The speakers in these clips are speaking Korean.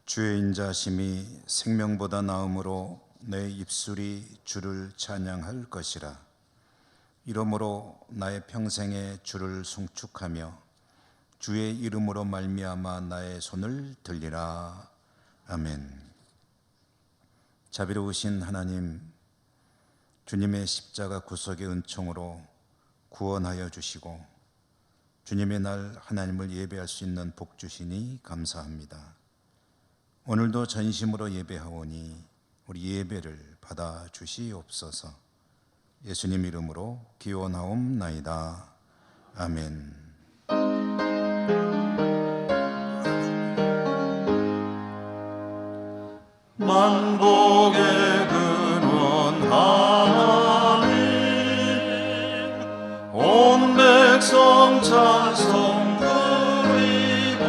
주의 인자심이 생명보다 나음으로 내 입술이 주를 찬양할 것이라. 이러므로 나의 평생에 주를 송축하며 주의 이름으로 말미암아 나의 손을 들리라. 아멘. 자비로우신 하나님, 주님의 십자가 구속의 은총으로 구원하여 주시고 주님의 날 하나님을 예배할 수 있는 복 주시니 감사합니다. 오늘도 전심으로 예배하오니 우리 예배를 받아 주시옵소서. 예수님 이름으로 기원하옵나이다. 아멘. 만복의 근원 하나님, 온 백성 찬송 드리고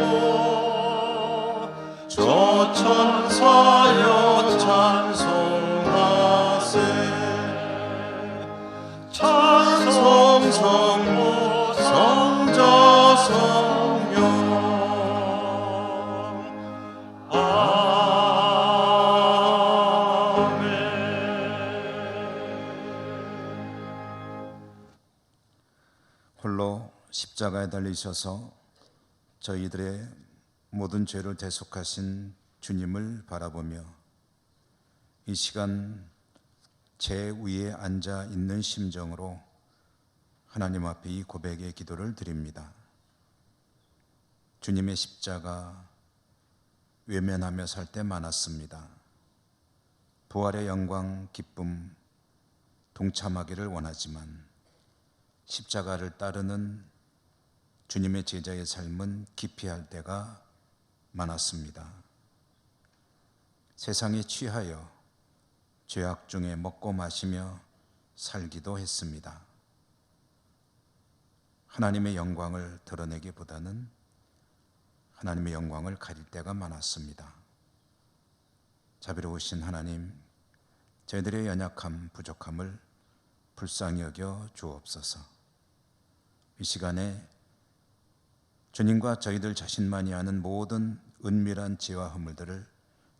저 천사여 찬송하세. 찬송 성부 성자 성령 홀로 십자가에 달리셔서 저희들의 모든 죄를 대속하신 주님을 바라보며 이 시간 제 위에 앉아 있는 심정으로 하나님 앞에 이 고백의 기도를 드립니다. 주님의 십자가 외면하며 살 때 많았습니다. 부활의 영광, 기쁨 동참하기를 원하지만 십자가를 따르는 주님의 제자의 삶은 기피할 때가 많았습니다. 세상에 취하여 죄악 중에 먹고 마시며 살기도 했습니다. 하나님의 영광을 드러내기보다는 하나님의 영광을 가릴 때가 많았습니다. 자비로우신 하나님, 저희들의 연약함, 부족함을 불쌍히 여겨 주옵소서. 이 시간에 주님과 저희들 자신만이 아는 모든 은밀한 죄와 허물들을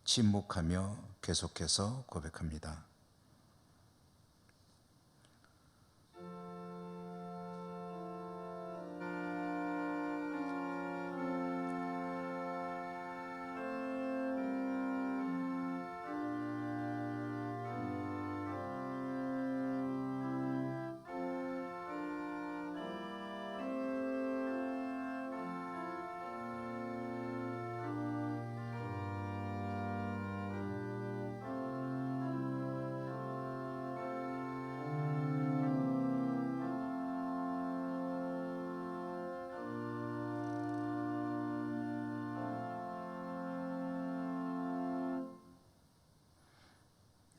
침묵하며 계속해서 고백합니다.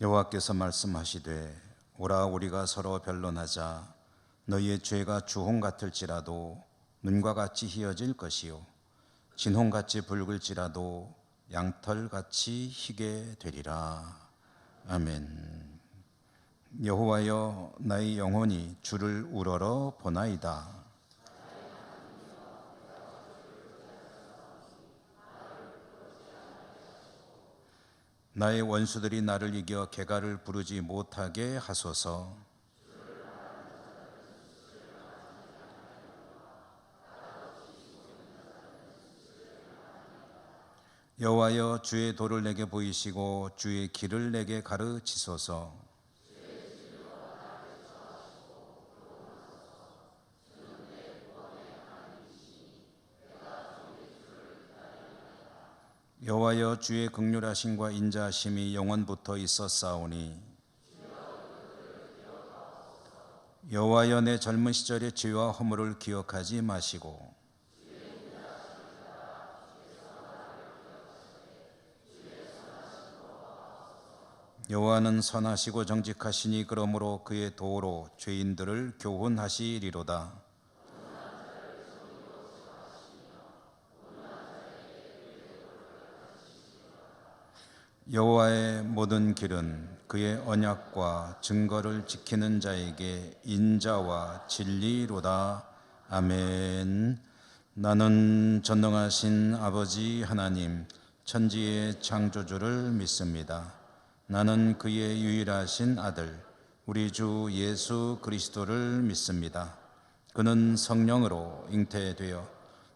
여호와께서 말씀하시되 오라 우리가 서로 변론하자. 너희의 죄가 주홍 같을지라도 눈과 같이 희어질 것이요 진홍같이 붉을지라도 양털같이 희게 되리라. 아멘. 여호와여, 나의 영혼이 주를 우러러 보나이다. 나의 원수들이 나를 이겨 개가를 부르지 못하게 하소서. 여호와여, 주의 도를 내게 보이시고 주의 길을 내게 가르치소서. 여호와여, 주의 긍휼하심과 인자하심이 영원부터 있었사오니 여호와여, 내 젊은 시절의 죄와 허물을 기억하지 마시고 여호와는 선하시고 정직하시니 그러므로 그의 도로 죄인들을 교훈하시리로다. 여호와의 모든 길은 그의 언약과 증거를 지키는 자에게 인자와 진리로다. 아멘. 나는 전능하신 아버지 하나님, 천지의 창조주를 믿습니다. 나는 그의 유일하신 아들 우리 주 예수 그리스도를 믿습니다. 그는 성령으로 잉태되어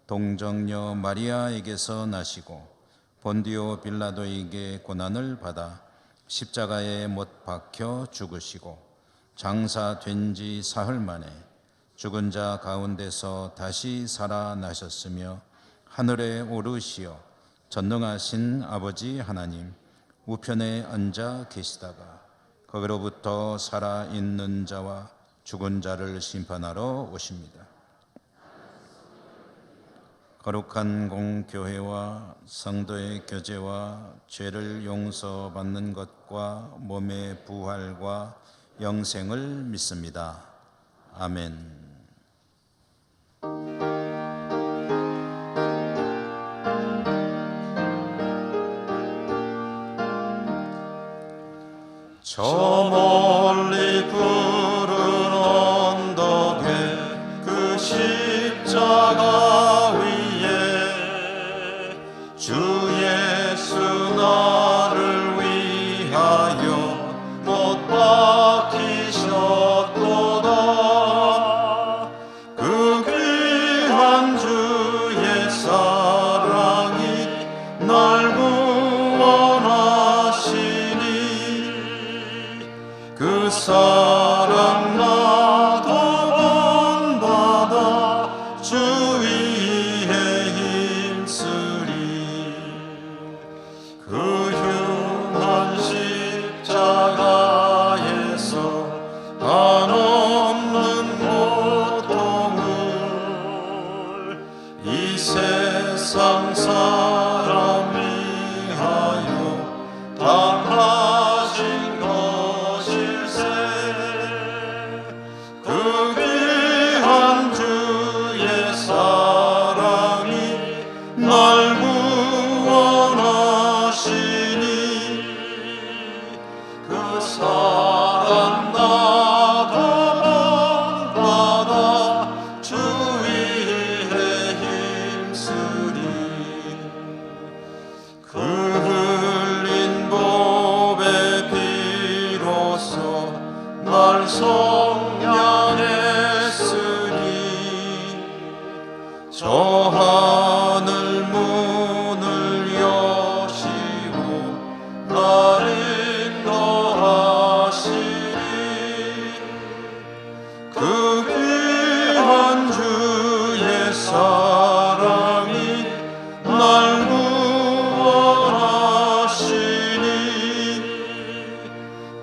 동정녀 마리아에게서 나시고 본디오 빌라도에게 고난을 받아 십자가에 못 박혀 죽으시고 장사된 지 사흘 만에 죽은 자 가운데서 다시 살아나셨으며 하늘에 오르시어 전능하신 아버지 하나님 우편에 앉아 계시다가 거기로부터 살아있는 자와 죽은 자를 심판하러 오십니다. 거룩한 공교회와 성도의 교제와 죄를 용서받는 것과 몸의 부활과 영생을 믿습니다. 아멘. 저 멀리 푸른 언덕에 그 십자가 위에 주 예수 나를 위하여 못 박히셨도다. 그 귀한 주의 사랑이 날 구원하시니 그 사랑 나도 본받아 주 위에 힘쓰리. 그 흉한 십자가에서 한없는 고통을 이 세상 사람 위하여 당하신 것일세. 그 귀한 주의 사랑이 날 구원하시니 그 사랑 나도 본받아 주 위에 힘쓰리. 그 흘린 보배 비로소 날 속량했으니 저 하늘 문을 여시고 날 인도하시리. 그 귀한 주의 사랑이 날 구원하시니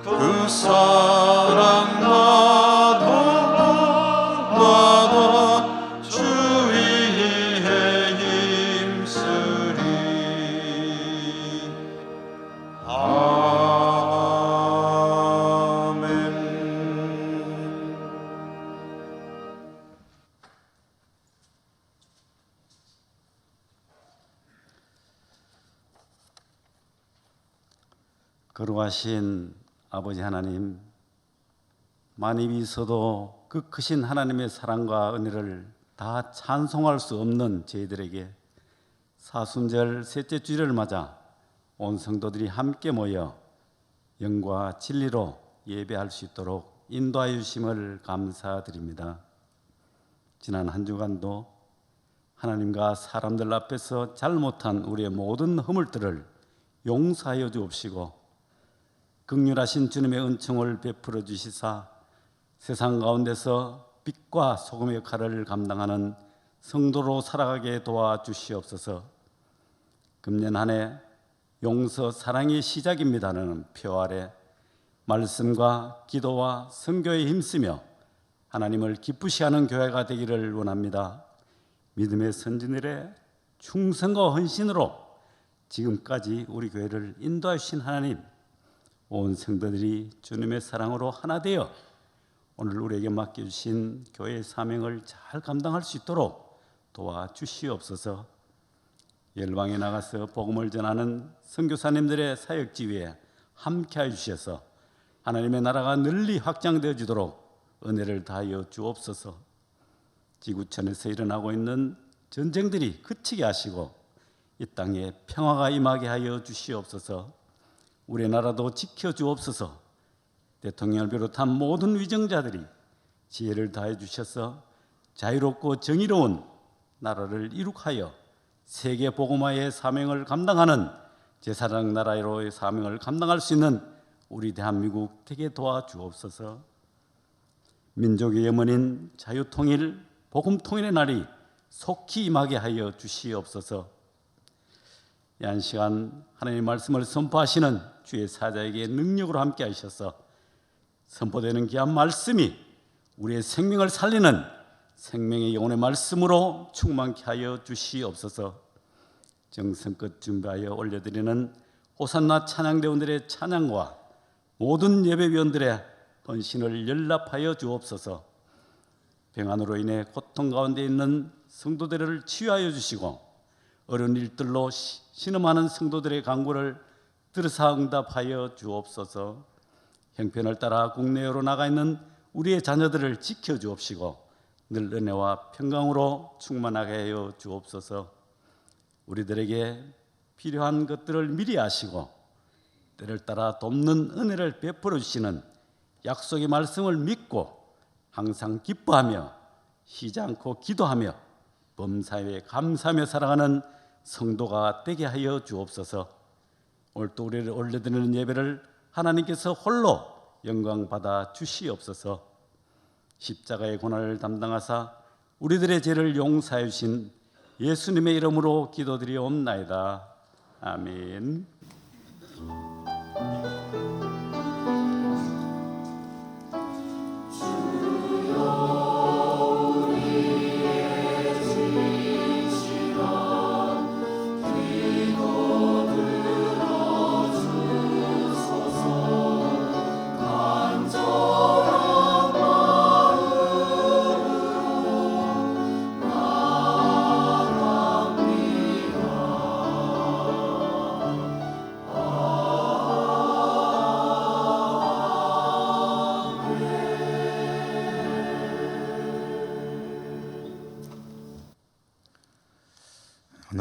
그 사랑 나도 본받아 주 위에 힘쓰리. 아멘. 거룩하신 아버지 하나님, 만입이 있어도 그 크신 하나님의 사랑과 은혜를 다 찬송할 수 없는 저희들에게 사순절 셋째 주일을 맞아 온 성도들이 함께 모여 영과 진리로 예배할 수 있도록 인도하여 주심을 감사드립니다. 지난 한 주간도 하나님과 사람들 앞에서 잘못한 우리의 모든 허물들을 용서하여 주옵시고 긍휼하신 주님의 은총을 베풀어 주시사 세상 가운데서 빛과 소금의 역할을 감당하는 성도로 살아가게 도와주시옵소서. 금년 한 해 용서 사랑의 시작입니다라는 표 아래 말씀과 기도와 선교에 힘쓰며 하나님을 기쁘시하는 교회가 되기를 원합니다. 믿음의 선진들의 충성과 헌신으로 지금까지 우리 교회를 인도해 주신 하나님, 온 성도들이 주님의 사랑으로 하나 되어 오늘 우리에게 맡겨주신 교회의 사명을 잘 감당할 수 있도록 도와주시옵소서. 열방에 나가서 복음을 전하는 선교사님들의 사역 지위에 함께하여 주셔서 하나님의 나라가 널리 확장되어지도록 은혜를 다하여 주옵소서. 지구촌에서 일어나고 있는 전쟁들이 그치게 하시고 이 땅에 평화가 임하게 하여 주시옵소서. 우리나라도 지켜주옵소서. 대통령을 비롯한 모든 위정자들이 지혜를 다해 주셔서 자유롭고 정의로운 나라를 이룩하여 세계 복음화의 사명을 감당하는 제사장 나라로의 사명을 감당할 수 있는 우리 대한민국 되게 도와주옵소서. 민족의 염원인 자유통일, 복음통일의 날이 속히 임하게 하여 주시옵소서. 이 한 시간 하나님의 말씀을 선포하시는 주의 사자에게 능력으로 함께 하셔서 선포되는 귀한 말씀이 우리의 생명을 살리는 생명의 영혼의 말씀으로 충만케 하여 주시옵소서. 정성껏 준비하여 올려드리는 호산나 찬양대원들의 찬양과 모든 예배위원들의 헌신을 연락하여 주옵소서. 병환으로 인해 고통 가운데 있는 성도들을 치유하여 주시고 어려운 일들로 신음하는 성도들의 간구를 들으사 응답하여 주옵소서. 형편을 따라 국내외로 나가 있는 우리의 자녀들을 지켜 주옵시고 늘 은혜와 평강으로 충만하게 하여 주옵소서. 우리들에게 필요한 것들을 미리 아시고 때를 따라 돕는 은혜를 베풀어 주시는 약속의 말씀을 믿고 항상 기뻐하며 쉬지 않고 기도하며 범사에 감사하며 살아가는 성도가 되게 하여 주옵소서. 오늘 또 우리를 올려드리는 예배를 하나님께서 홀로 영광 받아 주시옵소서. 십자가의 고난을 담당하사 우리들의 죄를 용서해 주신 예수님의 이름으로 기도드리옵나이다. 아멘.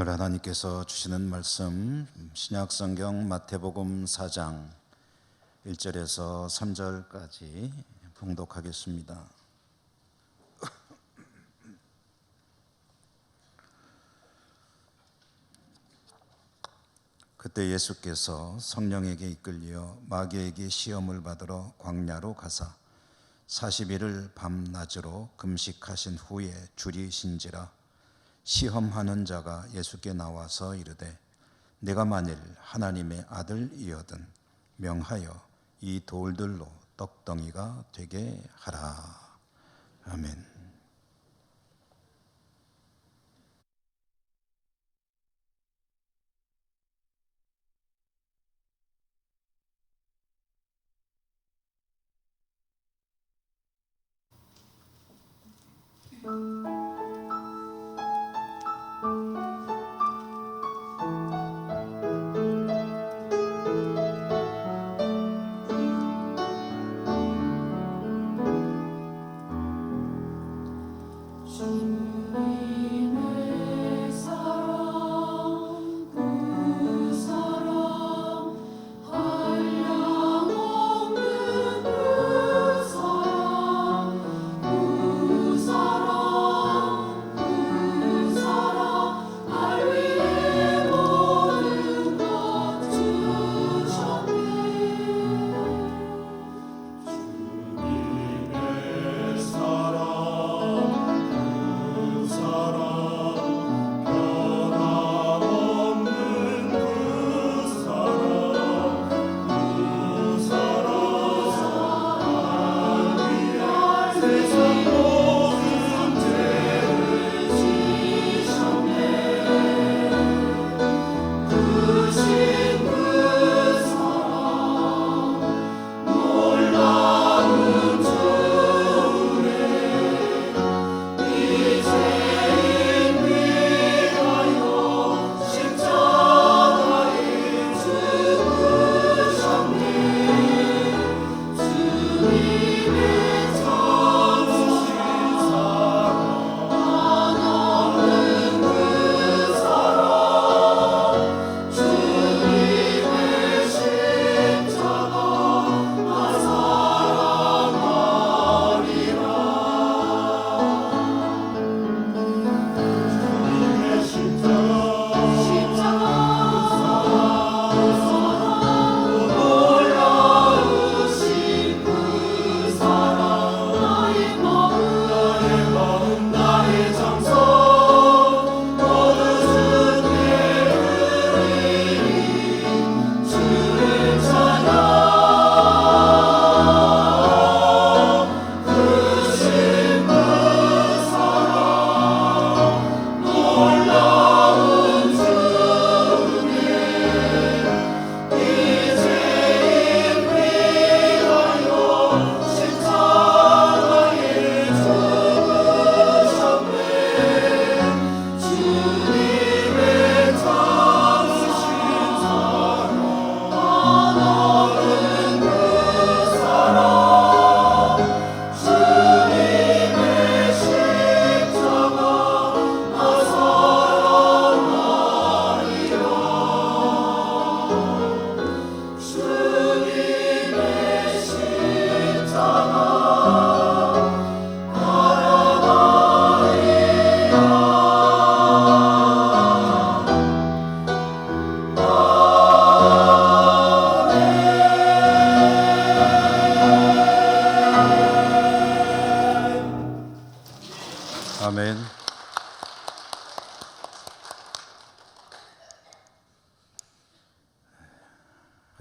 오늘 하나님께서 주시는 말씀 신약성경 마태복음 4장 1절에서 3절까지 봉독하겠습니다. 그때 예수께서 성령에게 이끌려 마귀에게 시험을 받으러 광야로 가사 40일을 밤낮으로 금식하신 후에 줄이신지라. 시험하는 자가 예수께 나와서 이르되 내가 만일 하나님의 아들이거든 명하여 이 돌들로 떡덩이가 되게 하라. 아멘.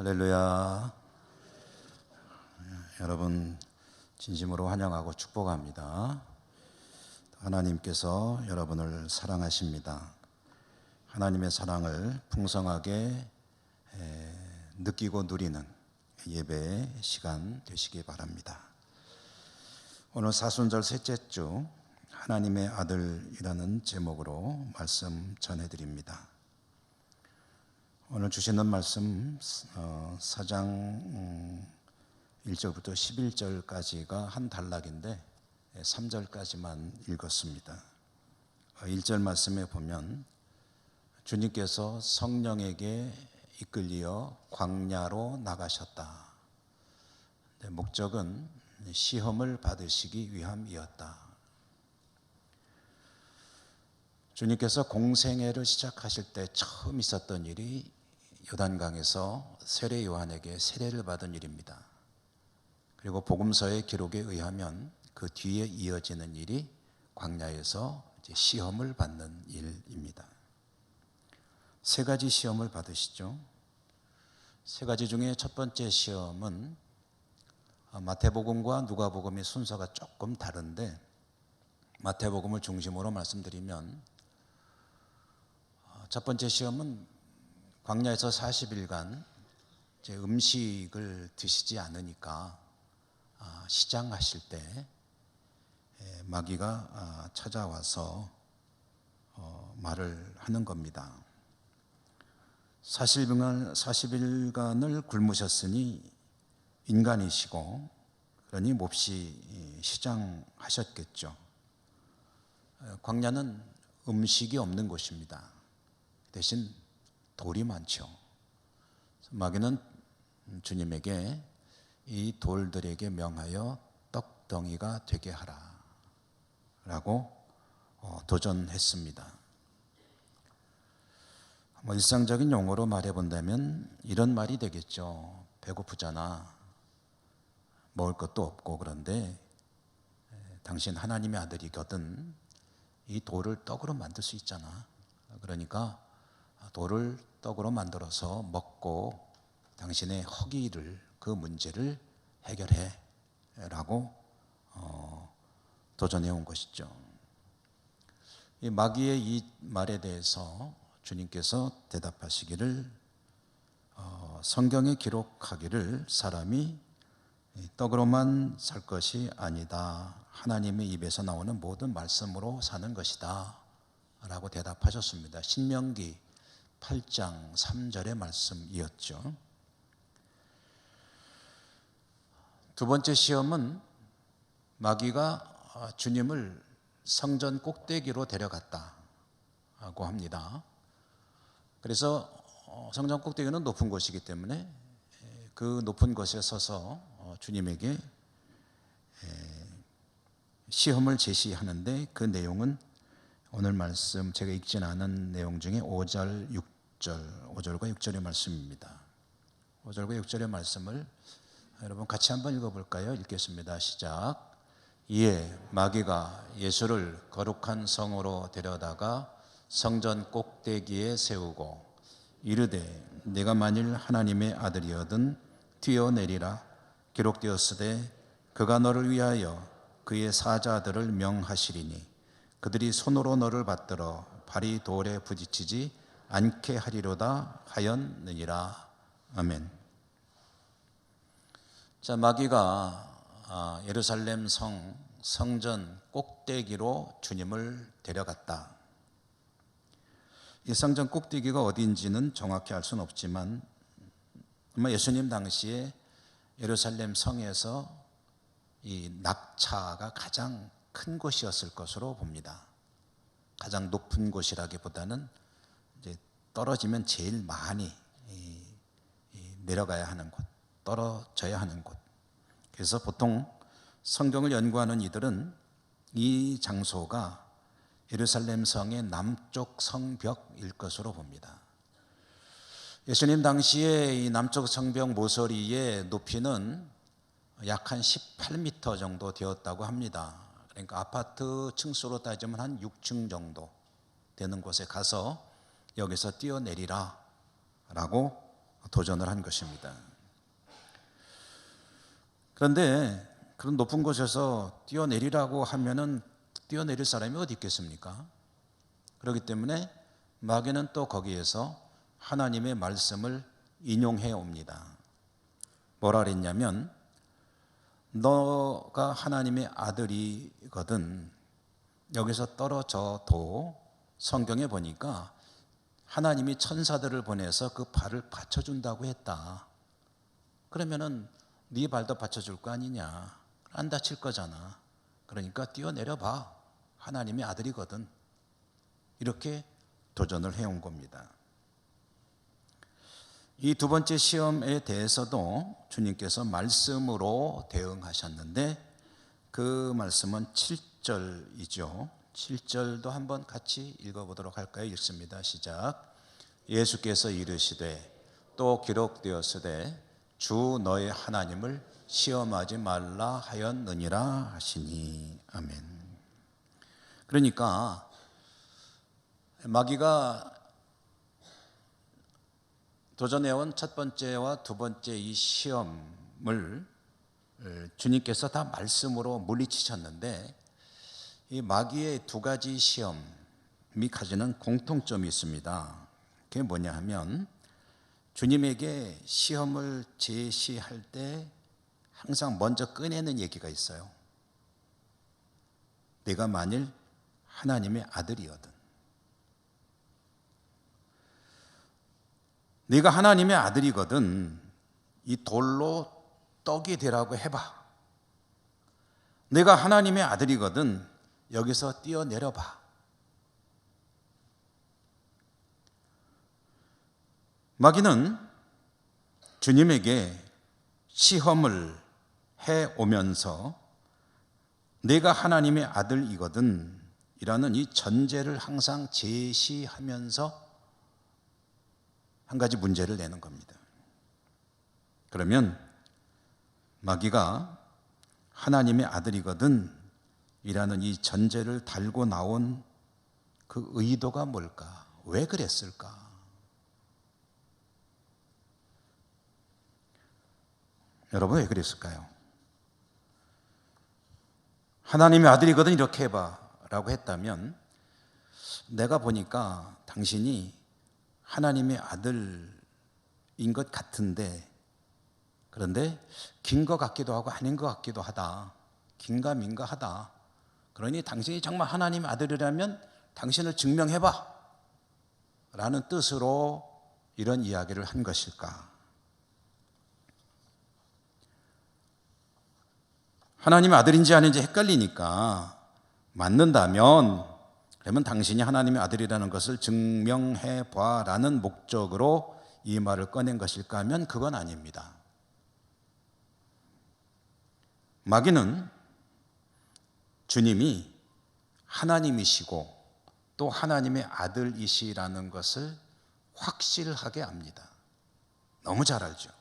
할렐루야. 여러분 진심으로 환영하고 축복합니다. 하나님께서 여러분을 사랑하십니다. 하나님의 사랑을 풍성하게 느끼고 누리는 예배 시간 되시기 바랍니다. 오늘 사순절 셋째 주 하나님의 아들이라는 제목으로 말씀 전해드립니다. 오늘 주시는 말씀 4장 1절부터 11절까지가 한 단락인데 3절까지만 읽었습니다. 1절 말씀에 보면 주님께서 성령에게 이끌려 광야로 나가셨다. 목적은 시험을 받으시기 위함이었다. 주님께서 공생애를 시작하실 때 처음 있었던 일이 요단강에서 세례 요한에게 세례를 받은 일입니다. 그리고 복음서의 기록에 의하면 그 뒤에 이어지는 일이 광야에서 이제 시험을 받는 일입니다. 세 가지 시험을 받으시죠. 세 가지 중에 첫 번째 시험은 마태복음과 누가복음의 순서가 조금 다른데 마태복음을 중심으로 말씀드리면 첫 번째 시험은 광야에서 40일간 음식을 드시지 않으니까 시장하실 때 마귀가 찾아와서 말을 하는 겁니다. 40일간을 굶으셨으니 인간이시고 그러니 몹시 시장하셨겠죠. 광야는 음식이 없는 곳입니다. 대신 돌이 많죠. 마귀는 주님에게 이 돌들에게 명하여 떡덩이가 되게 하라 라고 도전했습니다. 일상적인 용어로 말해본다면 이런 말이 되겠죠. 배고프잖아. 먹을 것도 없고 그런데 당신 하나님의 아들이거든. 이 돌을 떡으로 만들 수 있잖아. 그러니까 돌을 떡으로 만들어서 먹고 당신의 허기를 그 문제를 해결해 라고 도전해 온 것이죠. 이 마귀의 이 말에 대해서 주님께서 대답하시기를 성경에 기록하기를 사람이 떡으로만 살 것이 아니다. 하나님의 입에서 나오는 모든 말씀으로 사는 것이다 라고 대답하셨습니다. 신명기 8장 3절의 말씀이었죠. 두 번째 시험은 마귀가 주님을 성전 꼭대기로 데려갔다고 합니다. 그래서 성전 꼭대기는 높은 곳이기 때문에 그 높은 곳에 서서 주님에게 시험을 제시하는데 그 내용은 오늘 말씀 제가 읽진 않은 내용 중에 5절, 5절과 6절의 말씀입니다. 5절과 6절의 말씀을 여러분 같이 한번 읽어볼까요? 읽겠습니다. 시작. 이에 마귀가 예수를 거룩한 성으로 데려다가 성전 꼭대기에 세우고 이르되 내가 만일 하나님의 아들이거든 뛰어내리라. 기록되었으되 그가 너를 위하여 그의 사자들을 명하시리니 그들이 손으로 너를 받들어 발이 돌에 부딪히지 않게 하리로다 하였느니라. 아멘. 자, 마귀가 예루살렘 성전 꼭대기로 주님을 데려갔다. 이 성전 꼭대기가 어디인지는 정확히 알 수는 없지만 아마 예수님 당시에 예루살렘 성에서 이 낙차가 가장 큰 곳이었을 것으로 봅니다. 가장 높은 곳이라기보다는 이제 떨어지면 제일 많이 내려가야 하는 곳, 떨어져야 하는 곳. 그래서 보통 성경을 연구하는 이들은 이 장소가 예루살렘 성의 남쪽 성벽일 것으로 봅니다. 예수님 당시에 이 남쪽 성벽 모서리의 높이는 약 한 18m 정도 되었다고 합니다. 그러니까 아파트 층수로 따지면 한 6층 정도 되는 곳에 가서 여기서 뛰어내리라 라고 도전을 한 것입니다. 그런데 그런 높은 곳에서 뛰어내리라고 하면은 뛰어내릴 사람이 어디 있겠습니까? 그렇기 때문에 마귀는 또 거기에서 하나님의 말씀을 인용해 옵니다. 뭐라 그랬냐면, 너가 하나님의 아들이거든 여기서 떨어져도 성경에 보니까 하나님이 천사들을 보내서 그 발을 받쳐준다고 했다. 그러면은 네 발도 받쳐줄 거 아니냐, 안 다칠 거잖아. 그러니까 뛰어내려 봐, 하나님의 아들이거든. 이렇게 도전을 해온 겁니다. 이 두 번째 시험에 대해서도 주님께서 말씀으로 대응하셨는데, 그 말씀은 7절이죠. 7절도 한번 같이 읽어보도록 할까요? 읽습니다. 시작. 예수께서 이르시되 또 기록되었으되 주 너의 하나님을 시험하지 말라 하였느니라 하시니. 아멘. 그러니까 마귀가 도전해온 첫 번째와 두 번째 이 시험을 주님께서 다 말씀으로 물리치셨는데, 이 마귀의 두 가지 시험이 가지는 공통점이 있습니다. 그게 뭐냐 하면, 주님에게 시험을 제시할 때 항상 먼저 꺼내는 얘기가 있어요. 내가 만일 하나님의 아들이거든, 네가 하나님의 아들이거든 이 돌로 떡이 되라고 해봐. 내가 하나님의 아들이거든 여기서 뛰어내려봐. 마귀는 주님에게 시험을 해오면서 내가 하나님의 아들이거든 이라는 이 전제를 항상 제시하면서 한 가지 문제를 내는 겁니다. 그러면 마귀가 하나님의 아들이거든 이라는 이 전제를 달고 나온 그 의도가 뭘까? 왜 그랬을까? 여러분, 왜 그랬을까요? 하나님의 아들이거든 이렇게 해봐 라고 했다면, 내가 보니까 당신이 하나님의 아들인 것 같은데, 그런데 긴 것 같기도 하고 아닌 것 같기도 하다. 긴가민가 하다. 그러니 당신이 정말 하나님의 아들이라면 당신을 증명해봐 라는 뜻으로 이런 이야기를 한 것일까? 하나님의 아들인지 아닌지 헷갈리니까 맞는다면, 그러면 당신이 하나님의 아들이라는 것을 증명해 봐라는 목적으로 이 말을 꺼낸 것일까 하면 그건 아닙니다. 마귀는 주님이 하나님이시고 또 하나님의 아들이시라는 것을 확실하게 압니다. 너무 잘 알죠.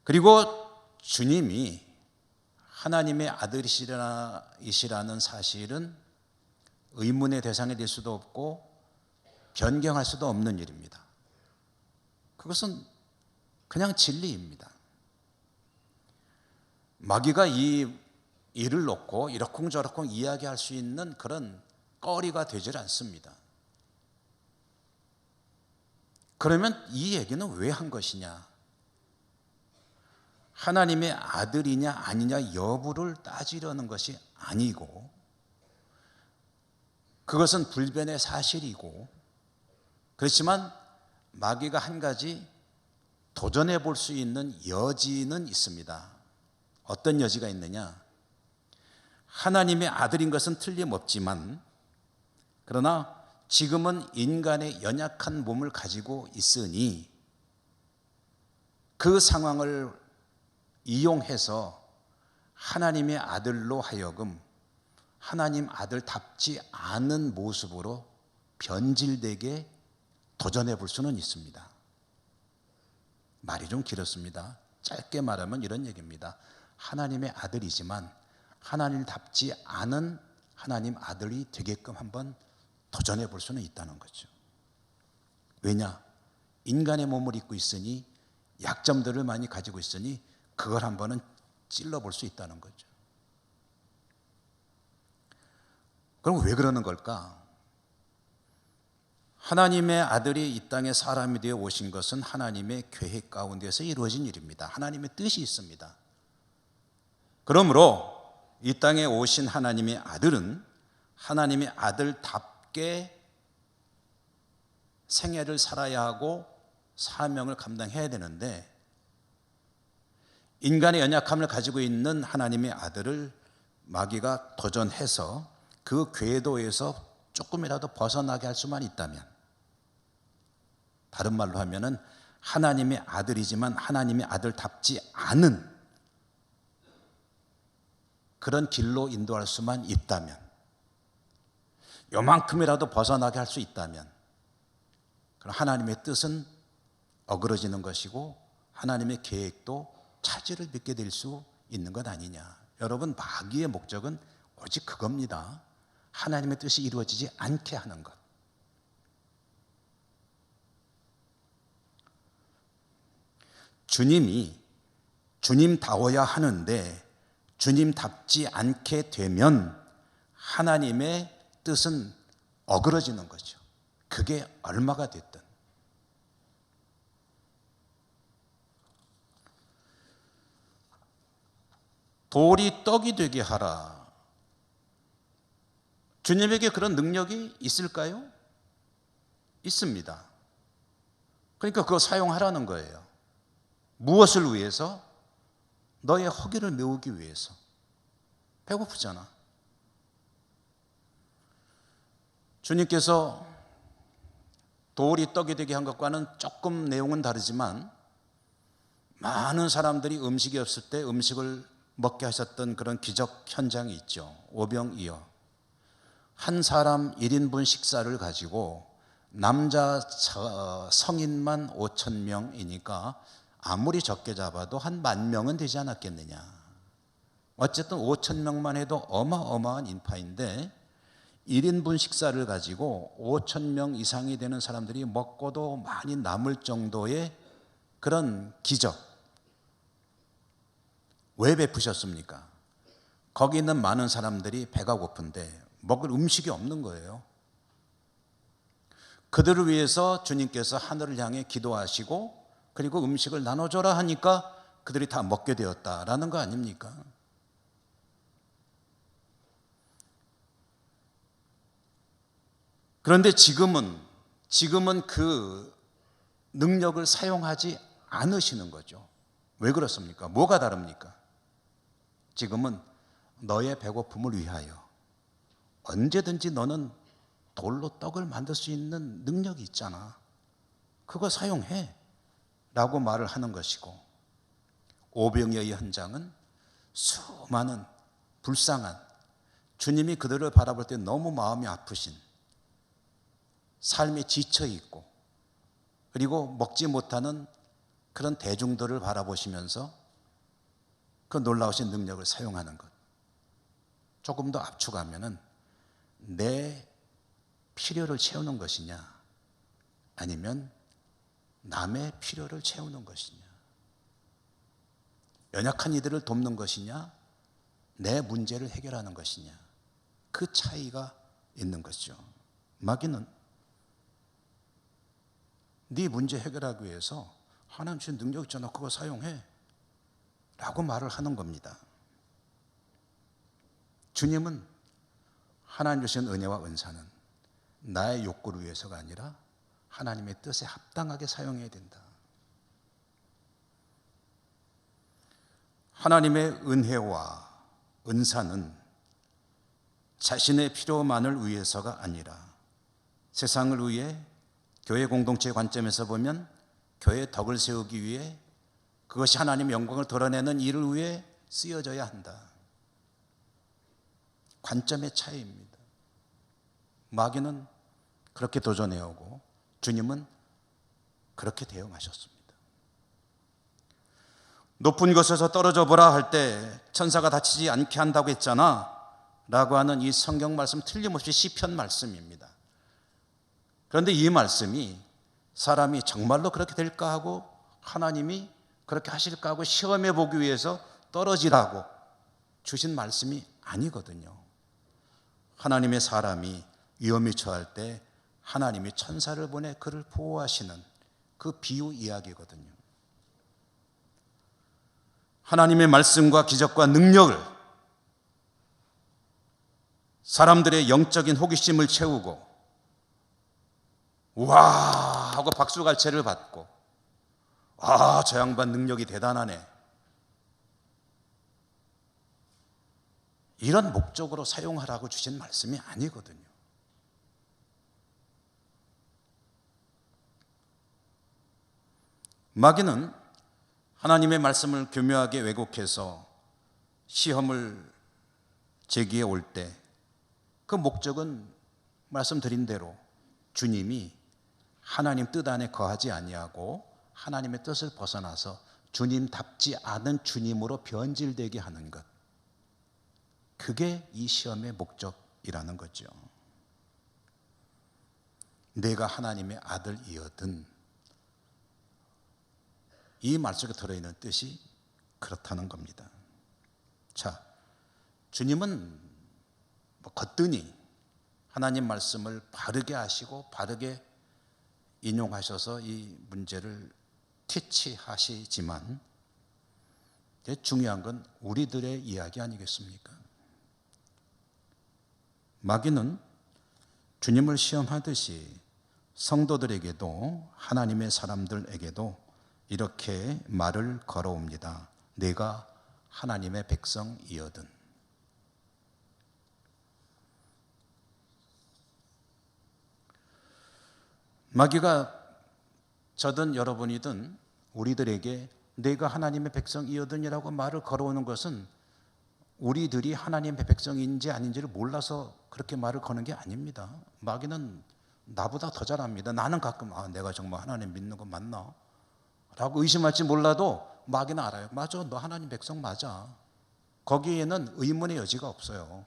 그리고 주님이 하나님의 아들이시라는 사실은 의문의 대상이 될 수도 없고 변경할 수도 없는 일입니다. 그것은 그냥 진리입니다. 마귀가 이 일을 놓고 이러쿵저러쿵 이야기할 수 있는 그런 거리가 되질 않습니다. 그러면 이 얘기는 왜 한 것이냐? 하나님의 아들이냐 아니냐 여부를 따지려는 것이 아니고, 그것은 불변의 사실이고, 그렇지만 마귀가 한 가지 도전해 볼 수 있는 여지는 있습니다. 어떤 여지가 있느냐? 하나님의 아들인 것은 틀림없지만, 그러나 지금은 인간의 연약한 몸을 가지고 있으니 그 상황을 이용해서 하나님의 아들로 하여금 하나님 아들답지 않은 모습으로 변질되게 도전해 볼 수는 있습니다. 말이 좀 길었습니다. 짧게 말하면 이런 얘기입니다. 하나님의 아들이지만 하나님답지 않은 하나님 아들이 되게끔 한번 도전해 볼 수는 있다는 거죠. 왜냐? 인간의 몸을 입고 있으니 약점들을 많이 가지고 있으니 그걸 한번은 찔러볼 수 있다는 거죠. 그럼 왜 그러는 걸까? 하나님의 아들이 이 땅에 사람이 되어 오신 것은 하나님의 계획 가운데서 이루어진 일입니다. 하나님의 뜻이 있습니다. 그러므로 이 땅에 오신 하나님의 아들은 하나님의 아들답게 생애를 살아야 하고 사명을 감당해야 되는데, 인간의 연약함을 가지고 있는 하나님의 아들을 마귀가 도전해서 그 궤도에서 조금이라도 벗어나게 할 수만 있다면, 다른 말로 하면은 하나님의 아들이지만 하나님의 아들답지 않은 그런 길로 인도할 수만 있다면, 요만큼이라도 벗어나게 할 수 있다면, 그럼 하나님의 뜻은 어그러지는 것이고 하나님의 계획도 차질을 빚게 될 수 있는 것 아니냐. 여러분, 마귀의 목적은 오직 그겁니다. 하나님의 뜻이 이루어지지 않게 하는 것. 주님이 주님다워야 하는데 주님답지 않게 되면 하나님의 뜻은 어그러지는 거죠. 그게 얼마가 됐든. 돌이 떡이 되게 하라. 주님에게 그런 능력이 있을까요? 있습니다. 그러니까 그거 사용하라는 거예요. 무엇을 위해서? 너의 허기를 메우기 위해서. 배고프잖아. 주님께서 돌이 떡이 되게 한 것과는 조금 내용은 다르지만, 많은 사람들이 음식이 없을 때 음식을 먹게 하셨던 그런 기적 현장이 있죠. 오병이어. 한 사람 1인분 식사를 가지고 남자 성인만 5,000명이니까 아무리 적게 잡아도 한 10,000명은 되지 않았겠느냐. 어쨌든 5,000명만 해도 어마어마한 인파인데 1인분 식사를 가지고 5,000명 이상이 되는 사람들이 먹고도 많이 남을 정도의 그런 기적. 왜 베푸셨습니까? 거기 있는 많은 사람들이 배가 고픈데 먹을 음식이 없는 거예요. 그들을 위해서 주님께서 하늘을 향해 기도하시고 그리고 음식을 나눠줘라 하니까 그들이 다 먹게 되었다라는 거 아닙니까? 그런데 지금은 그 능력을 사용하지 않으시는 거죠. 왜 그렇습니까? 뭐가 다릅니까? 지금은 너의 배고픔을 위하여 언제든지 너는 돌로 떡을 만들 수 있는 능력이 있잖아. 그거 사용해 라고 말을 하는 것이고, 오병이어의 현장은 수많은 불쌍한, 주님이 그들을 바라볼 때 너무 마음이 아프신, 삶에 지쳐 있고 그리고 먹지 못하는 그런 대중들을 바라보시면서 그 놀라우신 능력을 사용하는 것. 조금 더 압축하면은 내 필요를 채우는 것이냐, 아니면 남의 필요를 채우는 것이냐, 연약한 이들을 돕는 것이냐, 내 문제를 해결하는 것이냐, 그 차이가 있는 것이죠. 마귀는 네 문제 해결하기 위해서 하나님 주신 능력 있잖아, 그거 사용해 라고 말을 하는 겁니다. 주님은 하나님 주신 은혜와 은사는 나의 욕구를 위해서가 아니라 하나님의 뜻에 합당하게 사용해야 된다. 하나님의 은혜와 은사는 자신의 필요만을 위해서가 아니라 세상을 위해, 교회 공동체의 관점에서 보면 교회의 덕을 세우기 위해, 그것이 하나님의 영광을 드러내는 일을 위해 쓰여져야 한다. 관점의 차이입니다. 마귀는 그렇게 도전해오고 주님은 그렇게 대응하셨습니다. 높은 곳에서 떨어져 보라 할 때 천사가 다치지 않게 한다고 했잖아 라고 하는 이 성경 말씀 틀림없이 시편 말씀입니다. 그런데 이 말씀이 사람이 정말로 그렇게 될까 하고 하나님이 그렇게 하실까 하고 시험해 보기 위해서 떨어지라고 주신 말씀이 아니거든요. 하나님의 사람이 위험에 처할 때 하나님이 천사를 보내 그를 보호하시는 그 비유 이야기거든요. 하나님의 말씀과 기적과 능력을 사람들의 영적인 호기심을 채우고 와 하고 박수갈채를 받고 아, 저 양반 능력이 대단하네, 이런 목적으로 사용하라고 주신 말씀이 아니거든요. 마귀는 하나님의 말씀을 교묘하게 왜곡해서 시험을 제기해 올 때 그 목적은 말씀드린 대로 주님이 하나님 뜻 안에 거하지 아니하고 하나님의 뜻을 벗어나서 주님답지 않은 주님으로 변질되게 하는 것, 그게 이 시험의 목적이라는 거죠. 내가 하나님의 아들이거든, 이 말 속에 들어있는 뜻이 그렇다는 겁니다. 자, 주님은 거뜬히 하나님 말씀을 바르게 하시고 바르게 인용하셔서 이 문제를 퇴치하시지만 중요한 건 우리들의 이야기 아니겠습니까? 마귀는 주님을 시험하듯이 성도들에게도 하나님의 사람들에게도 이렇게 말을 걸어옵니다. 내가 하나님의 백성이거든. 마귀가 저든 여러분이든 우리들에게 내가 하나님의 백성이거든이라고 말을 걸어오는 것은 우리들이 하나님의 백성인지 아닌지를 몰라서 그렇게 말을 거는 게 아닙니다. 마귀는 나보다 더 잘합니다. 나는 가끔 내가 정말 하나님 믿는 거 맞나? 라고 의심할지 몰라도 마귀는 알아요. 맞아, 너 하나님 백성 맞아. 거기에는 의문의 여지가 없어요.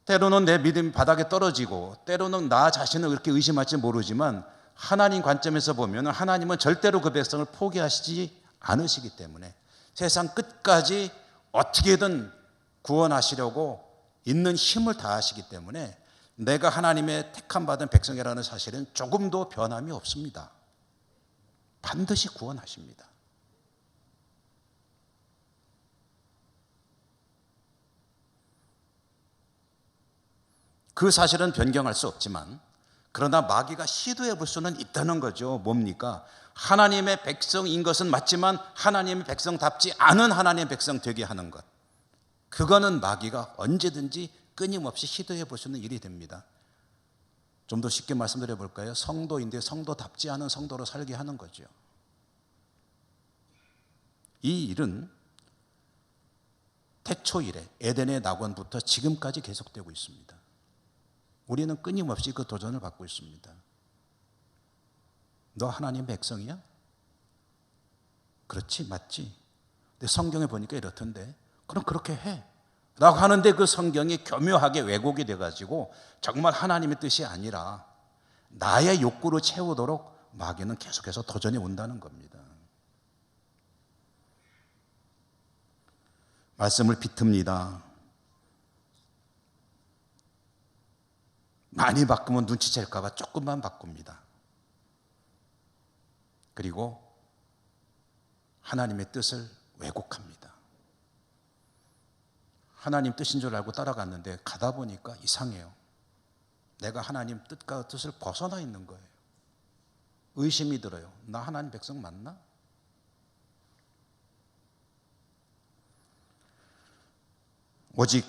때로는 내 믿음이 바닥에 떨어지고 때로는 나 자신을 그렇게 의심할지 모르지만 하나님 관점에서 보면 하나님은 절대로 그 백성을 포기하시지 않으시기 때문에 세상 끝까지 어떻게든 구원하시려고 있는 힘을 다하시기 때문에 내가 하나님의 택함 받은 백성이라는 사실은 조금도 변함이 없습니다. 반드시 구원하십니다. 그 사실은 변경할 수 없지만 그러나 마귀가 시도해 볼 수는 있다는 거죠. 뭡니까? 하나님의 백성인 것은 맞지만 하나님의 백성답지 않은 하나님의 백성 되게 하는 것, 그거는 마귀가 언제든지 끊임없이 시도해 볼 수 있는 일이 됩니다. 좀 더 쉽게 말씀드려 볼까요? 성도인데 성도답지 않은 성도로 살게 하는 거죠. 이 일은 태초 이래 에덴의 낙원부터 지금까지 계속되고 있습니다. 우리는 끊임없이 그 도전을 받고 있습니다. 너 하나님 백성이야? 그렇지, 맞지. 근데 성경에 보니까 이렇던데 그럼 그렇게 해 라고 하는데 그 성경이 교묘하게 왜곡이 돼가지고 정말 하나님의 뜻이 아니라 나의 욕구를 채우도록 마귀는 계속해서 도전해 온다는 겁니다. 말씀을 비틉니다. 많이 바꾸면 눈치챌까 봐 조금만 바꿉니다. 그리고 하나님의 뜻을 왜곡합니다. 하나님 뜻인 줄 알고 따라갔는데 가다 보니까 이상해요. 내가 하나님 뜻과 뜻을 벗어나 있는 거예요. 의심이 들어요. 나 하나님 백성 맞나? 오직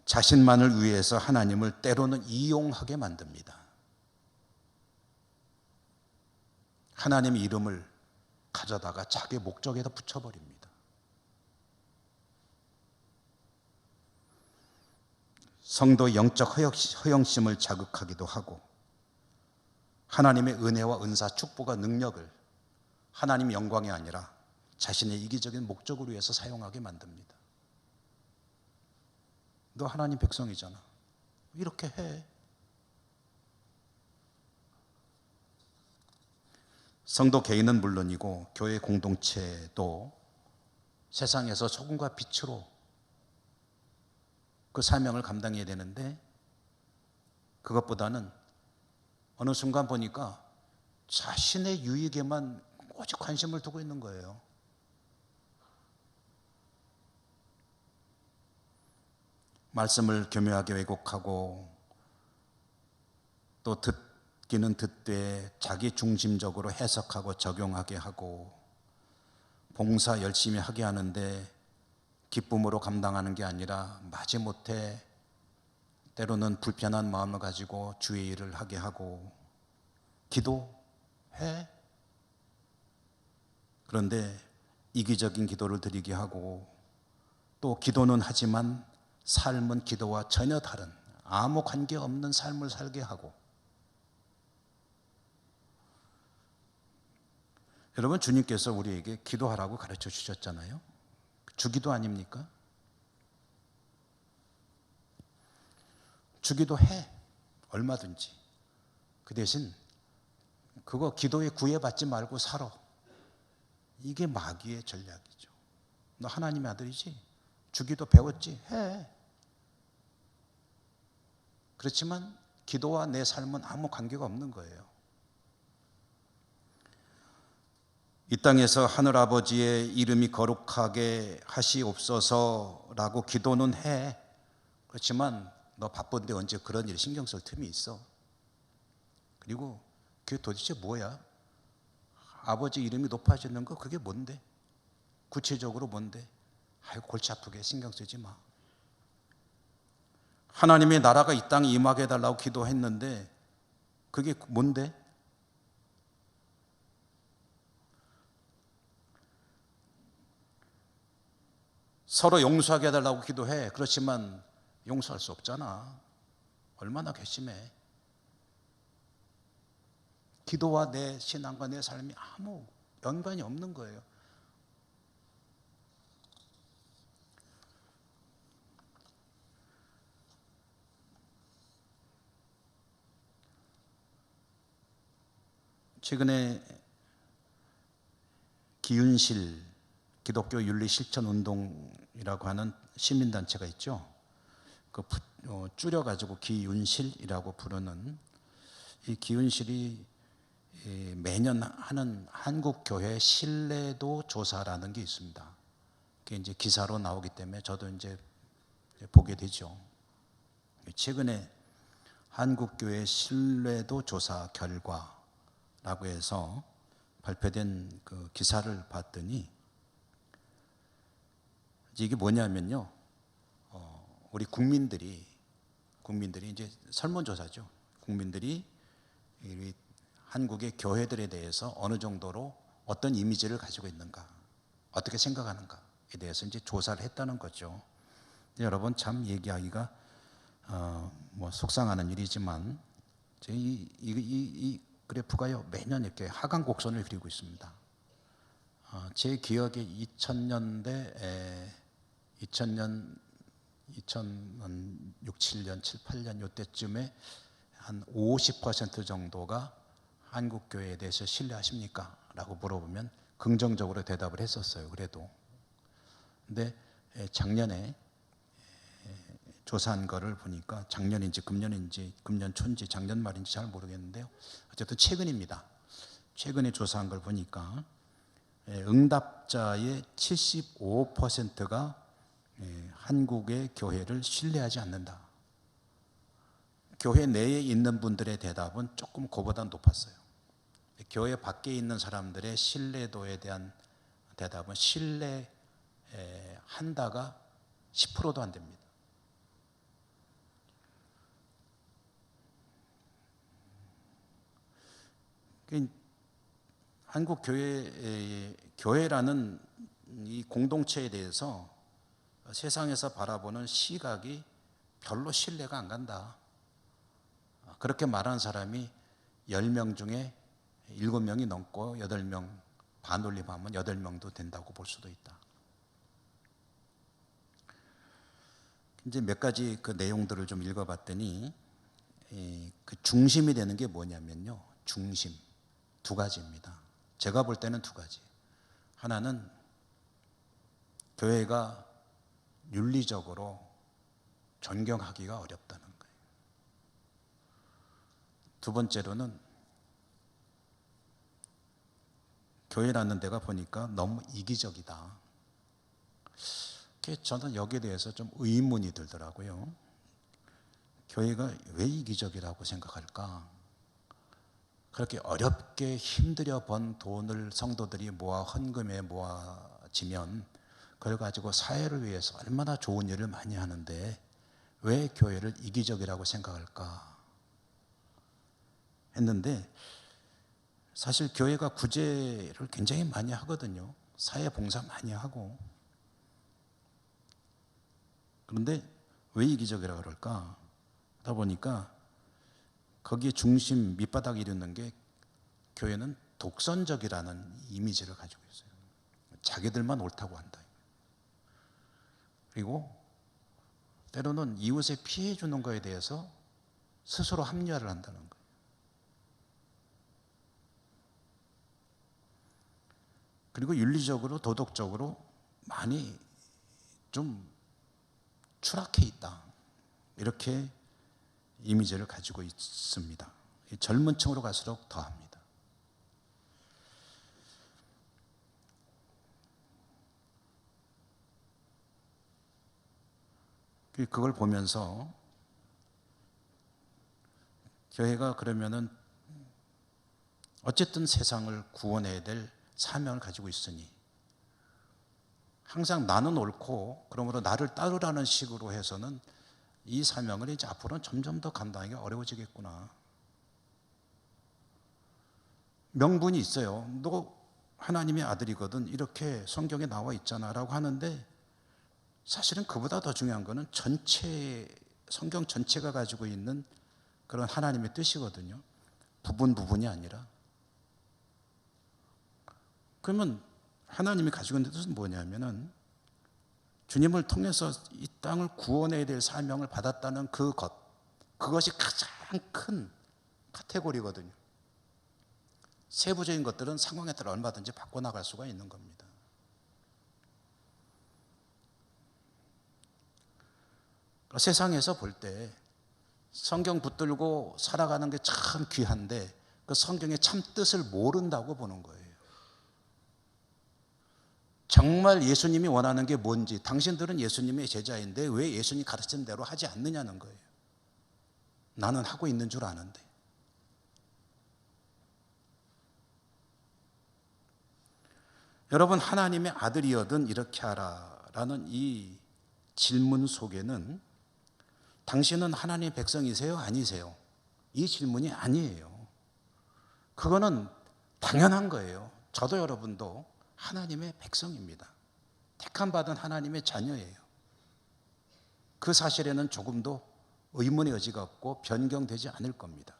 자신만을 위해서 하나님을 때로는 이용하게 만듭니다. 하나님의 이름을 가져다가 자기 목적에다 붙여버립니다. 성도의 영적 허영심을 자극하기도 하고 하나님의 은혜와 은사, 축복과 능력을 하나님의 영광이 아니라 자신의 이기적인 목적을 위해서 사용하게 만듭니다. 너 하나님 백성이잖아. 이렇게 해. 성도 개인은 물론이고 교회 공동체도 세상에서 소금과 빛으로 그 사명을 감당해야 되는데, 그것보다는 어느 순간 보니까 자신의 유익에만 오직 관심을 두고 있는 거예요. 말씀을 교묘하게 왜곡하고 또 듣기는 듣되 자기 중심적으로 해석하고 적용하게 하고, 봉사 열심히 하게 하는데 기쁨으로 감당하는 게 아니라 마지못해 때로는 불편한 마음을 가지고 주의 일을 하게 하고, 기도해. 그런데 이기적인 기도를 드리게 하고, 또 기도는 하지만 삶은 기도와 전혀 다른 아무 관계없는 삶을 살게 하고. 여러분, 주님께서 우리에게 기도하라고 가르쳐 주셨잖아요. 주기도 아닙니까? 주기도 해. 얼마든지. 그 대신 그거 기도에 구애받지 말고 살아. 이게 마귀의 전략이죠. 너 하나님의 아들이지? 주기도 배웠지? 해. 그렇지만 기도와 내 삶은 아무 관계가 없는 거예요. 이 땅에서 하늘아버지의 이름이 거룩하게 하시옵소서라고 기도는 해. 그렇지만 너 바쁜데 언제 그런 일 신경 쓸 틈이 있어? 그리고 그게 도대체 뭐야? 아버지 이름이 높아지는 거 그게 뭔데? 구체적으로 뭔데? 아이고, 골치 아프게 신경 쓰지 마. 하나님의 나라가 이 땅에 임하게 해달라고 기도했는데 그게 뭔데? 서로 용서하게 해달라고 기도해. 그렇지만 용서할 수 없잖아. 얼마나 괘씸해. 기도와 내 신앙과 내 삶이 아무 연관이 없는 거예요. 최근에 기윤실 기독교 윤리 실천 운동이라고 하는 시민단체가 있죠. 그 줄여가지고 기윤실이라고 부르는 이 기윤실이 매년 하는 한국교회 신뢰도 조사라는 게 있습니다. 그게 이제 기사로 나오기 때문에 저도 이제 보게 되죠. 최근에 한국교회 신뢰도 조사 결과라고 해서 발표된 그 기사를 봤더니 이게 뭐냐면요, 우리 국민들이 이제 설문조사죠. 국민들이 한국의 교회들에 대해서 어느 정도로 어떤 이미지를 가지고 있는가, 어떻게 생각하는가에 대해서 이제 조사를 했다는 거죠. 여러분, 참 얘기하기가 뭐 속상하는 일이지만 이 그래프가요 매년 이렇게 하강 곡선을 그리고 있습니다. 제 기억에 2000년 2006, 7년, 7, 8년 이때쯤에 한 50% 정도가 한국교회에 대해서 신뢰하십니까? 라고 물어보면 긍정적으로 대답을 했었어요. 그래도. 근데 작년에 조사한 거를 보니까, 작년인지 금년 초인지 작년 말인지 잘 모르겠는데요, 어쨌든 최근입니다. 최근에 조사한 걸 보니까 응답자의 75%가 한국의 교회를 신뢰하지 않는다. 교회 내에 있는 분들의 대답은 조금 그보다 높았어요. 교회 밖에 있는 사람들의 신뢰도에 대한 대답은 신뢰한다가 10%도 안 됩니다. 한국 교회라는 이 공동체에 대해서 세상에서 바라보는 시각이 별로 신뢰가 안 간다. 그렇게 말하는 사람이 10명 중에 7명이 넘고 8명 반올림하면 8명도 된다고 볼 수도 있다. 이제 몇 가지 그 내용들을 좀 읽어봤더니 그 중심이 되는 게 뭐냐면요, 중심 두 가지입니다. 제가 볼 때는 두 가지. 하나는 교회가 윤리적으로 존경하기가 어렵다는 거예요. 두 번째로는 교회라는 데가 보니까 너무 이기적이다. 저는 여기에 대해서 좀 의문이 들더라고요. 교회가 왜 이기적이라고 생각할까? 그렇게 어렵게 힘들여 번 돈을 성도들이 모아 헌금에 모아지면 그걸 가지고 사회를 위해서 얼마나 좋은 일을 많이 하는데 왜 교회를 이기적이라고 생각할까 했는데, 사실 교회가 구제를 굉장히 많이 하거든요. 사회 봉사 많이 하고. 그런데 왜 이기적이라고 그럴까? 하다 보니까 거기에 중심 밑바닥 이루는 게 교회는 독선적이라는 이미지를 가지고 있어요. 자기들만 옳다고 한다. 그리고 때로는 이웃에 피해 주는 거에 대해서 스스로 합리화를 한다는 거예요. 그리고 윤리적으로 도덕적으로 많이 좀 추락해 있다. 이렇게 이미지를 가지고 있습니다. 젊은 층으로 갈수록 더합니다. 그걸 보면서 교회가 그러면은 어쨌든 세상을 구원해야 될 사명을 가지고 있으니 항상 나는 옳고 그러므로 나를 따르라는 식으로 해서는 이 사명을 이제 앞으로는 점점 더 감당하기가 어려워지겠구나. 명분이 있어요. 너 하나님의 아들이거든, 이렇게 성경에 나와 있잖아 라고 하는데, 사실은 그보다 더 중요한 거는 성경 전체가 가지고 있는 그런 하나님의 뜻이거든요. 부분이 아니라. 그러면 하나님이 가지고 있는 뜻은 뭐냐면은 주님을 통해서 이 땅을 구원해야 될 사명을 받았다는 그것이 가장 큰 카테고리거든요. 세부적인 것들은 상황에 따라 얼마든지 바꿔나갈 수가 있는 겁니다. 세상에서 볼 때 성경 붙들고 살아가는 게 참 귀한데 그 성경의 참 뜻을 모른다고 보는 거예요. 정말 예수님이 원하는 게 뭔지, 당신들은 예수님의 제자인데 왜 예수님이 가르친 대로 하지 않느냐는 거예요. 나는 하고 있는 줄 아는데. 여러분, 하나님의 아들이여든 이렇게 하라라는 이 질문 속에는 당신은 하나님의 백성이세요? 아니세요? 이 질문이 아니에요. 그거는 당연한 거예요. 저도 여러분도 하나님의 백성입니다. 택함받은 하나님의 자녀예요. 그 사실에는 조금도 의문의 여지가 없고 변경되지 않을 겁니다.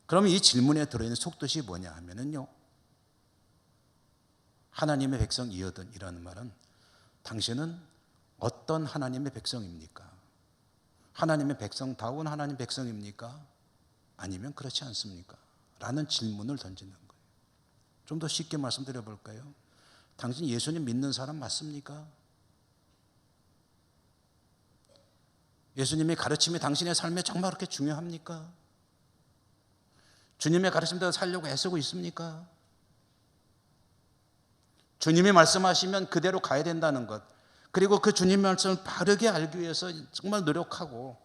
그럼 이 질문에 들어있는 속뜻이 뭐냐 하면은요, 하나님의 백성이여든 이라는 말은 당신은 어떤 하나님의 백성입니까? 하나님의 백성다운 하나님 백성입니까? 아니면 그렇지 않습니까? 라는 질문을 던지는 거예요. 좀 더 쉽게 말씀드려 볼까요? 당신 예수님 믿는 사람 맞습니까? 예수님의 가르침이 당신의 삶에 정말 그렇게 중요합니까? 주님의 가르침대로 살려고 애쓰고 있습니까? 주님이 말씀하시면 그대로 가야 된다는 것, 그리고 그 주님의 말씀을 바르게 알기 위해서 정말 노력하고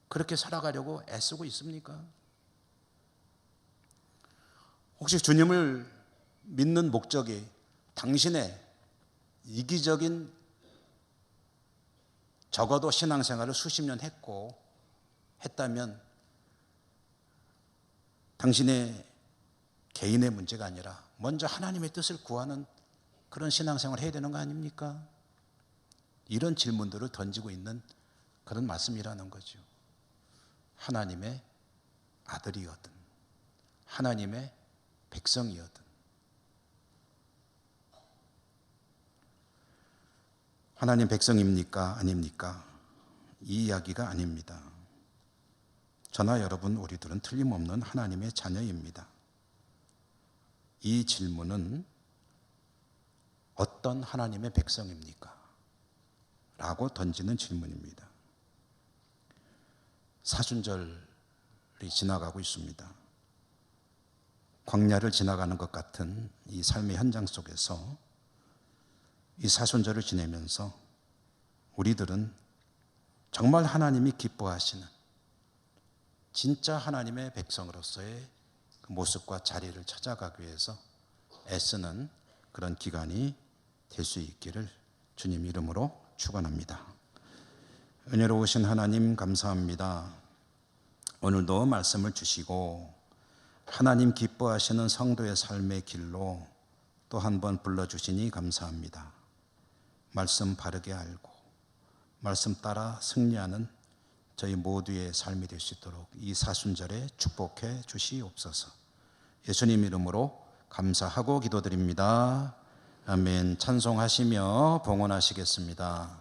그렇게 살아가려고 애쓰고 있습니까? 혹시 주님을 믿는 목적이 당신의 이기적인, 적어도 신앙생활을 수십 년 했다면 당신의 개인의 문제가 아니라 먼저 하나님의 뜻을 구하는 그런 신앙생활을 해야 되는 거 아닙니까? 이런 질문들을 던지고 있는 그런 말씀이라는 거죠. 하나님의 아들이거든, 하나님의 백성이거든. 하나님 백성입니까? 아닙니까? 이 이야기가 아닙니다. 저나 여러분 우리들은 틀림없는 하나님의 자녀입니다. 이 질문은 어떤 하나님의 백성입니까? 라고 던지는 질문입니다. 사순절이 지나가고 있습니다. 광야를 지나가는 것 같은 이 삶의 현장 속에서 이 사순절을 지내면서 우리들은 정말 하나님이 기뻐하시는 진짜 하나님의 백성으로서의 그 모습과 자리를 찾아가기 위해서 애쓰는 그런 기간이 될 수 있기를 주님 이름으로 축원합니다. 은혜로우신 하나님 감사합니다. 오늘도 말씀을 주시고 하나님 기뻐하시는 성도의 삶의 길로 또 한 번 불러주시니 감사합니다. 말씀 바르게 알고 말씀 따라 승리하는 저희 모두의 삶이 될 수 있도록 이 사순절에 축복해 주시옵소서. 예수님 이름으로 감사하고 기도드립니다. 아멘. 찬송하시며 봉헌하시겠습니다.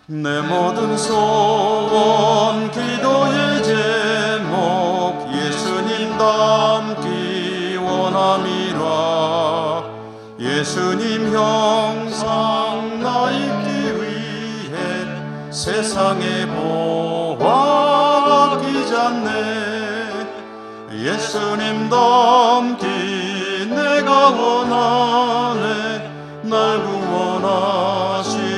내 모든 소원 기도의 제목 예수님 닮기 원함이라. 예수님 형상 나 입기 위해 세상의 보화 아끼지 않네. 예수님 닮기 내가 원하네. 날 구원하신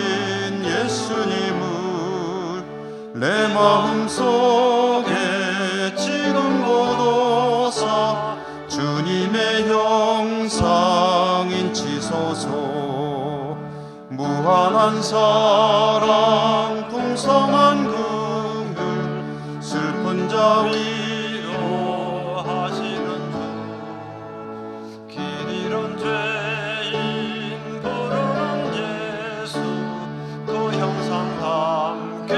내 마음속에 지금 고도사 주님의 형상인 치소서. 무한한 사랑 풍성한 긍휼 슬픈 자 위로하시는 주. 길 잃은 죄인 부르는 예수 그 형상 담게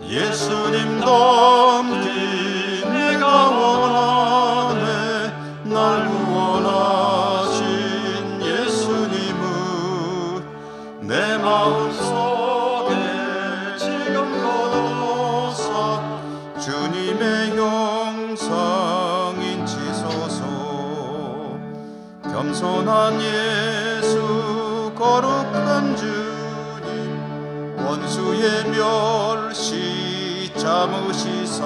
예수님 닮기 내가 원하네. 날 구원하신 예수님은 내 마음속에 지금 거둬사 주님의 형상인 치소서. 겸손한 예수 거룩한 주님 원수의 멸시 참으시사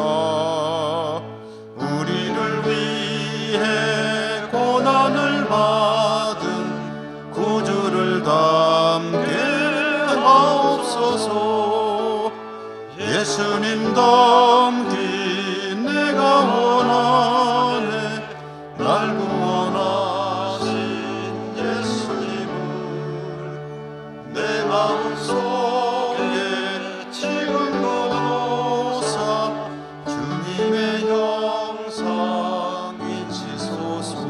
우리를 위해 고난을 받은 구주를 담게 하옵소서. 예수님 닮기 내가 원하네. 날 구원하신 예수님을 내 마음속에 지금 거둬사 주님의 형상인 치소서.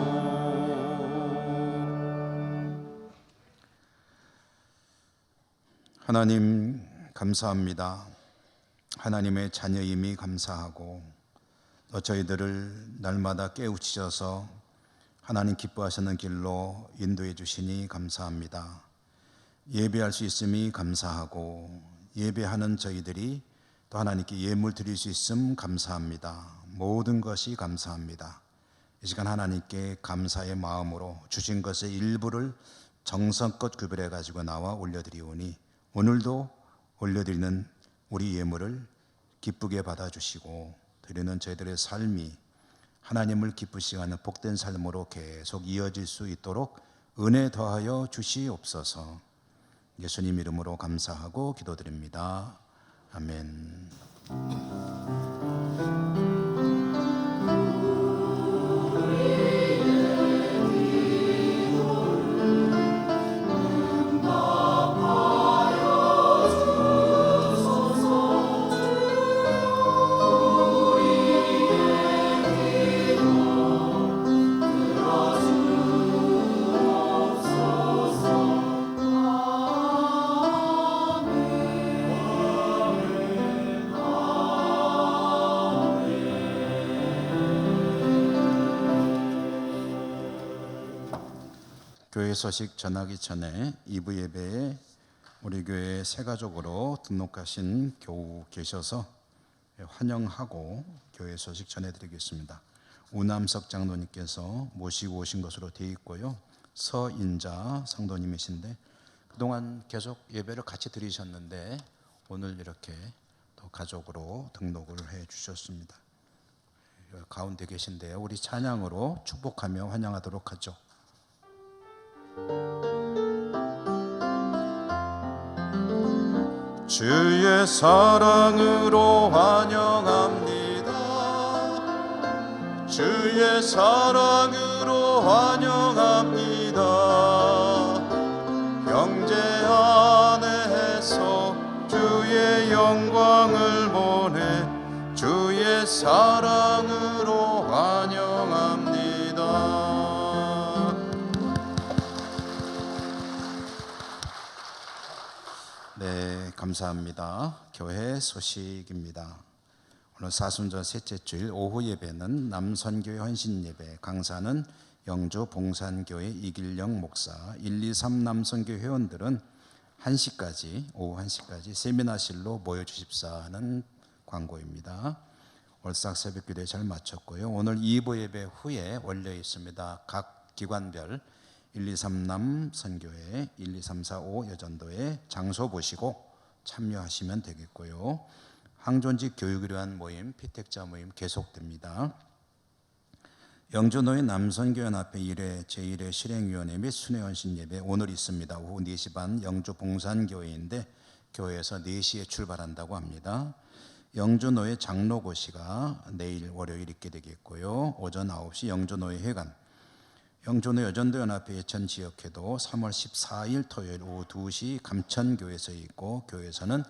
하나님 감사합니다. 하나님의 자녀임이 감사하고 또 저희들을 날마다 깨우치셔서 하나님 기뻐하시는 길로 인도해 주시니 감사합니다. 예배할 수 있음이 감사하고 예배하는 저희들이 또 하나님께 예물 드릴 수 있음 감사합니다. 모든 것이 감사합니다. 이 시간 하나님께 감사의 마음으로 주신 것의 일부를 정성껏 구별해 가지고 나와 올려드리오니 오늘도 올려드리는 우리 예물을 기쁘게 받아주시고 드리는 저희들의 삶이 하나님을 기쁘시게 하는 복된 삶으로 계속 이어질 수 있도록 은혜 더하여 주시옵소서. 예수님 이름으로 감사하고 기도드립니다. 아멘. 교회 소식 전하기 전에 2부 예배에 우리 교회 새 가족으로 등록하신 교우 계셔서 환영하고 교회 소식 전해드리겠습니다. 우남석 장로님께서 모시고 오신 것으로 되어 있고요. 서인자 성도님이신데 그동안 계속 예배를 같이 드리셨는데 오늘 이렇게 또 가족으로 등록을 해 주셨습니다. 가운데 계신데요. 우리 찬양으로 축복하며 환영하도록 하죠. 주의 사랑으로 환영합니다. 주의 사랑으로 환영합니다. 형제 안에서 주의 영광을 보내 주의 사랑으로 환영합니다. 네, 감사합니다. 교회 소식입니다. 오늘 사순절 셋째 주일 오후 예배는 남선교회 헌신예배, 강사는 영주 봉산교회 이길영 목사, 123 남선교회 회원들은 1시까지, 오후 1시까지 세미나실로 모여주십사 하는 광고입니다. 월삭 새벽기도에 잘 마쳤고요. 오늘 2부 예배 후에 올려 있습니다. 각 기관별 123남 선교회, 12345 여전도에 장소 보시고 참여하시면 되겠고요. 항존직 교육을 위한 모임, 피택자 모임 계속됩니다. 영주노회 남선교연합회 1회 제1회 실행위원회 및 순회헌신 예배 오늘 있습니다. 오후 4시 반 영주 봉산교회인데 교회에서 4시에 출발한다고 합니다. 영주노회 장로고시가 내일 월요일 있게 되겠고요. 오전 9시 영주노회 회관, 영주노 여전도연합회 예천 지역회도 3월 14일 토요일 오후 2시 감천교회에서 있고 교회에서는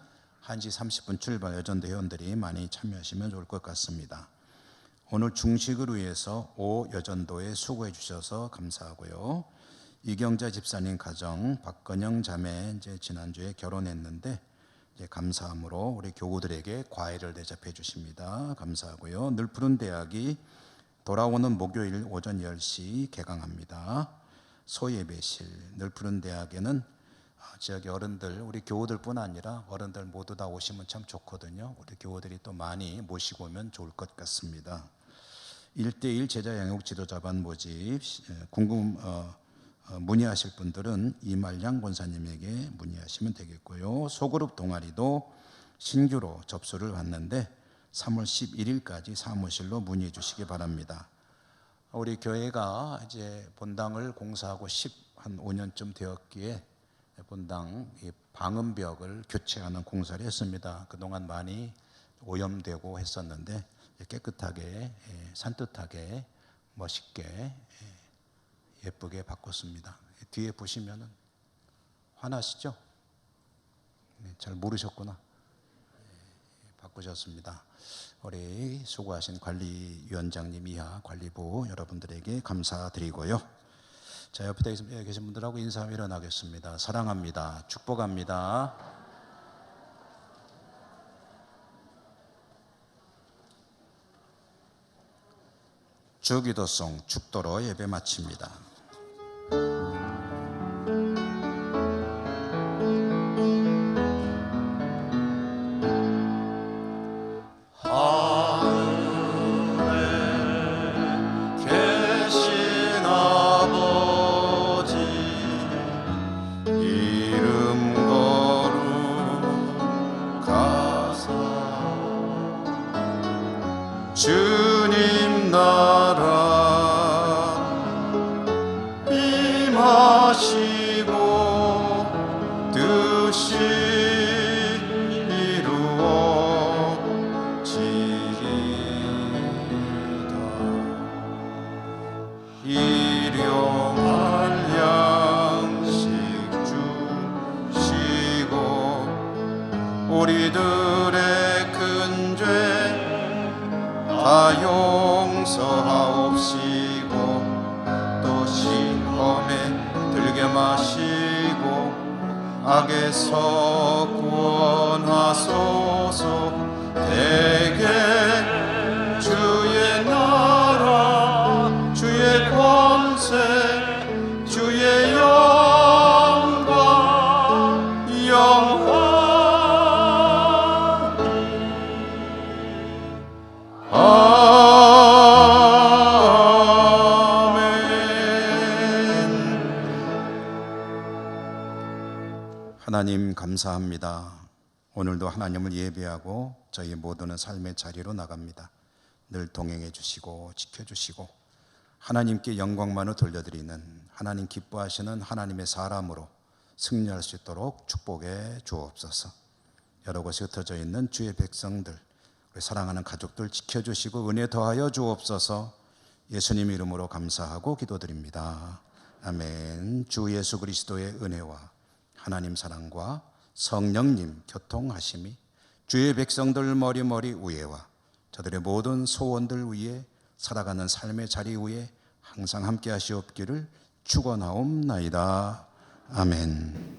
1시 30분 출발. 여전도 회원들이 많이 참여하시면 좋을 것 같습니다. 오늘 중식을 위해서 오 여전도에 수고해 주셔서 감사하고요. 이경자 집사님 가정 박건영 자매 이제 지난주에 결혼했는데 이제 감사함으로 우리 교우들에게 과일을 대접해 주십니다. 감사하고요. 늘푸른 대학이 돌아오는 목요일 오전 10시 개강합니다. 소예배실 늘푸른 대학에는 지역의 어른들, 우리 교우들뿐 아니라 어른들 모두 다 오시면 참 좋거든요. 우리 교우들이 또 많이 모시고 오면 좋을 것 같습니다. 1대1 제자 양육 지도자반 모집 문의하실 분들은 이말량 권사님에게 문의하시면 되겠고요. 소그룹 동아리도 신규로 접수를 왔는데 3월 11일까지 사무실로 문의해 주시기 바랍니다. 우리 교회가 이제 본당을 공사하고 한 5년쯤 되었기에 본당 방음벽을 교체하는 공사를 했습니다. 그동안 많이 오염되고 했었는데 깨끗하게 산뜻하게 멋있게 예쁘게 바꿨습니다. 뒤에 보시면은 화나시죠? 잘 모르셨구나. 바꾸셨습니다. 우리 수고하신 관리위원장님 이하 관리부 여러분들에게 감사드리고요. 자, 옆에 계신 분들하고 인사하며 일어나겠습니다. 사랑합니다. 축복합니다. 주기도송 축도로 예배 마칩니다. 주님 나라 임하시고 뜻이 이루어지리다. 일용할 양식 주시고 우리들의 큰 죄 다 용서하옵시고 또 시험에 들게 마시고 악에서 구원하소서. 대개 주의 나라 주의 권세 주의 하나님 감사합니다. 오늘도 하나님을 예배하고 저희 모두는 삶의 자리로 나갑니다. 늘 동행해 주시고 지켜주시고 하나님께 영광만을 돌려드리는 하나님 기뻐하시는 하나님의 사람으로 승리할 수 있도록 축복해 주옵소서. 여러 곳에 흩어져 있는 주의 백성들, 우리 사랑하는 가족들 지켜주시고 은혜 더하여 주옵소서. 예수님 이름으로 감사하고 기도드립니다. 아멘. 주 예수 그리스도의 은혜와 하나님 사랑과 성령님 교통하심이 주의 백성들 머리머리 위에와 저들의 모든 소원들 위에 살아가는 삶의 자리 위에 항상 함께 하시옵기를 축원하옵나이다. 아멘.